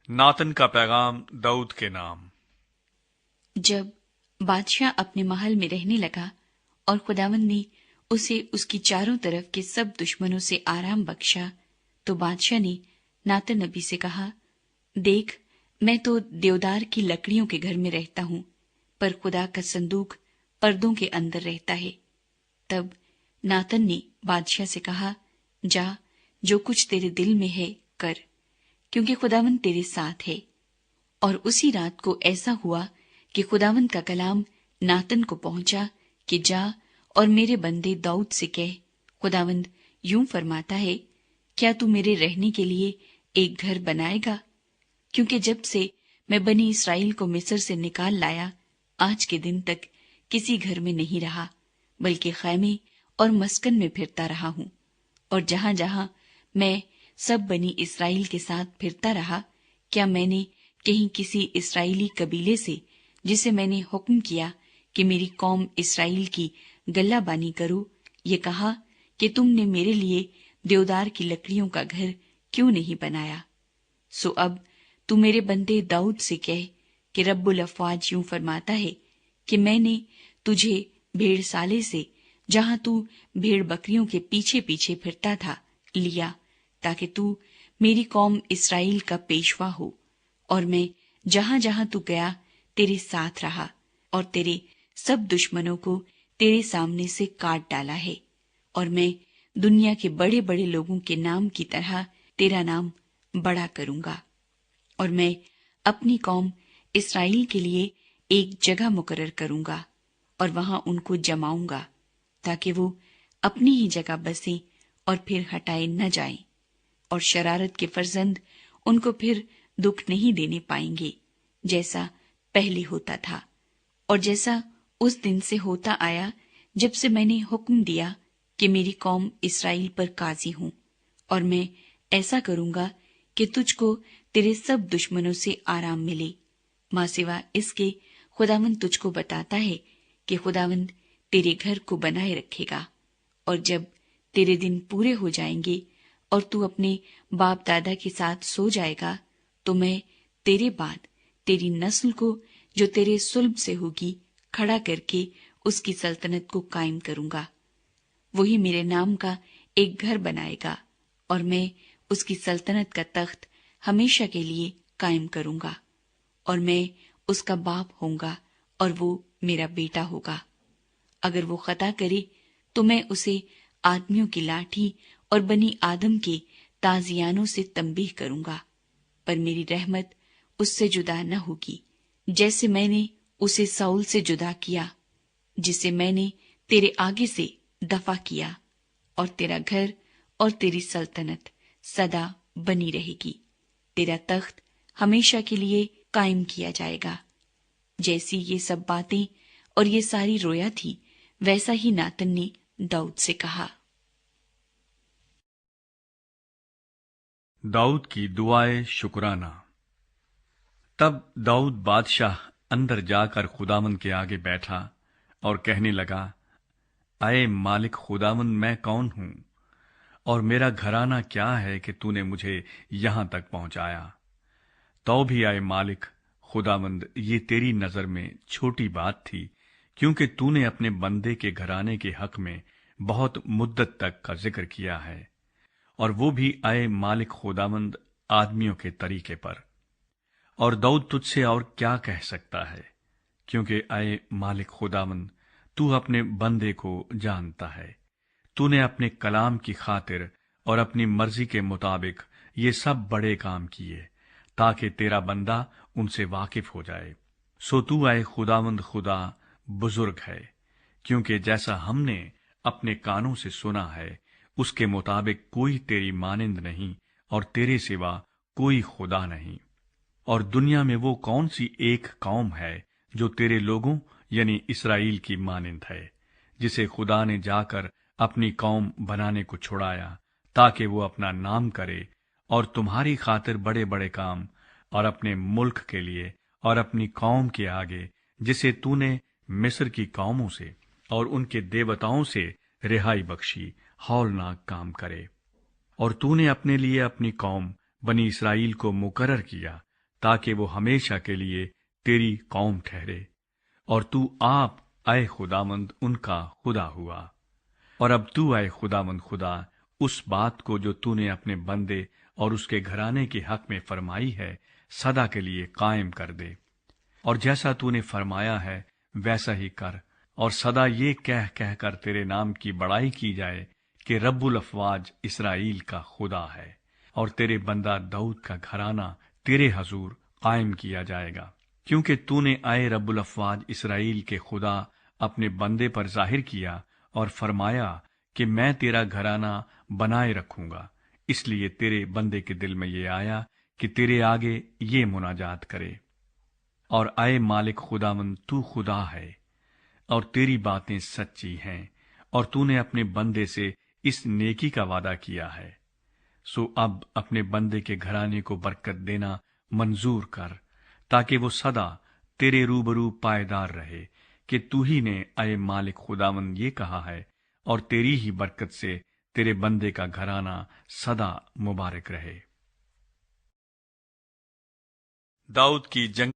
नातन का पैगाम दाऊद के नाम। जब बादशाह अपने महल में रहने लगा और खुदावंद ने उसे उसकी चारों तरफ के सब दुश्मनों से आराम बख्शा, तो बादशाह ने नातन नबी से कहा, देख, मैं तो देवदार की लकड़ियों के घर में रहता हूँ, पर खुदा का संदूक पर्दों के अंदर रहता है। तब नातन ने बादशाह से कहा, जा, जो कुछ तेरे दिल में है कर, क्योंकि खुदावंद तेरे साथ है। और उसी रात को ऐसा हुआ कि खुदावंद का कलाम नातन को पहुंचा कि जा और मेरे बंदे दाऊद से कह, खुदावंद यूं फरमाता है, क्या तू मेरे रहने के लिए एक घर बनाएगा? क्योंकि जब से मैं बनी इसराइल को मिस्र से निकाल लाया, आज के दिन तक किसी घर में नहीं रहा, बल्कि खैमे और मस्कन में फिरता रहा हूँ। और जहां जहां मैं सब बनी इसराइल के साथ फिरता रहा, क्या मैंने कहीं किसी इस्राएली कबीले से, जिसे मैंने हुक्म किया कि मेरी कौम इसराइल की गल्लाबानी करो, ये कहा कि तुमने मेरे लिए देवदार की लकड़ियों का घर क्यों नहीं बनाया? सो अब तू मेरे बंदे दाऊद से कह कि रब्बुल अफ़वाज यूं फरमाता है कि मैंने तुझे भेड़साले से, जहां तू भेड़ बकरियों के पीछे पीछे फिरता था, लिया, ताकि तू मेरी कौम इसराइल का पेशवा हो। और मैं जहां जहां तू गया तेरे साथ रहा, और तेरे सब दुश्मनों को तेरे सामने से काट डाला है। और मैं दुनिया के बड़े बड़े लोगों के नाम की तरह तेरा नाम बड़ा करूंगा। और मैं अपनी कौम इसराइल के लिए एक जगह मुकर्रर करूंगा, और वहां उनको जमाऊंगा, ताकि वो अपनी ही जगह बसें और फिर हटाए न जाएं। और शरारत के फर्जंद उनको फिर दुख नहीं देने पाएंगे, जैसा पहले होता था, और जैसा उस दिन से होता आया जब से मैंने हुक्म दिया कि मेरी कौम इसराइल पर काजी हूं। और मैं ऐसा करूंगा कि तुझको तेरे सब दुश्मनों से आराम मिले। माँ सिवा इसके खुदावंद तुझको बताता है कि खुदावंद तेरे घर को बनाए रखेगा। और जब तेरे दिन पूरे हो जाएंगे और तू अपने बाप दादा के साथ सो जाएगा, तो मैं तेरे बाद तेरी नस्ल को, जो तेरे सुल्ब से होगी, खड़ा करके उसकी सल्तनत को कायम करूंगा। वही मेरे नाम का एक घर बनाएगा, और मैं उसकी सल्तनत का तख्त हमेशा के लिए कायम करूंगा। और मैं उसका बाप होऊंगा और वो मेरा बेटा होगा। अगर वो खता करे तो मैं उसे आदमियों की लाठी और बनी आदम के ताजियानों से तंबीह करूंगा, पर मेरी रहमत उससे जुदा न होगी, जैसे मैंने उसे साउल से जुदा किया, जिसे मैंने तेरे आगे से दफा किया। और तेरा घर और तेरी सल्तनत सदा बनी रहेगी। तेरा तख्त हमेशा के लिए कायम किया जाएगा। जैसी ये सब बातें और ये सारी रोया थी, वैसा ही नातन ने दाऊद से कहा। दाऊद की दुआए शुक्राना। तब दाऊद बादशाह अंदर जाकर खुदावंद के आगे बैठा और कहने लगा, अये मालिक खुदावंद, मैं कौन हूं और मेरा घराना क्या है कि तूने मुझे यहां तक पहुंचाया? तो भी आए मालिक खुदावंद, ये तेरी नजर में छोटी बात थी, क्योंकि तूने अपने बंदे के घराने के हक में बहुत मुद्दत तक का जिक्र किया है, और वो भी आए मालिक खुदावंद आदमियों के तरीके पर। और दाऊद तुझसे और क्या कह सकता है, क्योंकि आए मालिक खुदावंद, तू अपने बंदे को जानता है। तूने अपने कलाम की खातिर और अपनी मर्जी के मुताबिक ये सब बड़े काम किए, ताकि तेरा बंदा उनसे वाकिफ हो जाए। सो तू आए खुदावंद खुदा बुजुर्ग है, क्योंकि जैसा हमने अपने कानों से सुना है, उसके मुताबिक कोई तेरी मानिंद नहीं और तेरे सिवा कोई खुदा नहीं। और दुनिया में वो कौन सी एक कौम है जो तेरे लोगों यानी इसराइल की मानिंद है, जिसे खुदा ने जाकर अपनी कौम बनाने को छुड़ाया, ताकि वो अपना नाम करे और तुम्हारी खातिर बड़े बड़े काम, और अपने मुल्क के लिए और अपनी कौम के आगे, जिसे तूने मिस्र की कौमों से और उनके देवताओं से रिहाई बख्शी, हौलनाक काम करे। और तूने अपने लिए अपनी कौम बनी इसराइल को मुकर्रर किया, تاکہ وہ ہمیشہ کے لیے تیری قوم ٹھہرے، اور تو آپ اے خداوند ان کا خدا ہوا۔ اور اب تو اے خداوند خدا اس بات کو جو تو نے اپنے بندے اور اس کے گھرانے کے حق میں فرمائی ہے سدا کے لیے قائم کر دے، اور جیسا تو نے فرمایا ہے ویسا ہی کر، اور سدا یہ کہہ کر تیرے نام کی بڑائی کی جائے کہ رب الافواج اسرائیل کا خدا ہے، اور تیرے بندہ داؤد کا گھرانہ تیرے حضور قائم کیا جائے گا، کیونکہ تو نے اے رب الافواج اسرائیل کے خدا اپنے بندے پر ظاہر کیا اور فرمایا کہ میں تیرا گھرانہ بنائے رکھوں گا۔ اس لیے تیرے بندے کے دل میں یہ آیا کہ تیرے آگے یہ مناجات کرے۔ اور اے مالک خداوند تو خدا ہے، اور تیری باتیں سچی ہیں، اور تو نے اپنے بندے سے اس نیکی کا وعدہ کیا ہے، سو اب اپنے بندے کے گھرانے کو برکت دینا منظور کر، تاکہ وہ سدا تیرے روبرو پائیدار رہے، کہ تو ہی نے اے مالک خداوند یہ کہا ہے، اور تیری ہی برکت سے تیرے بندے کا گھرانہ سدا مبارک رہے۔ داؤد کی جنگ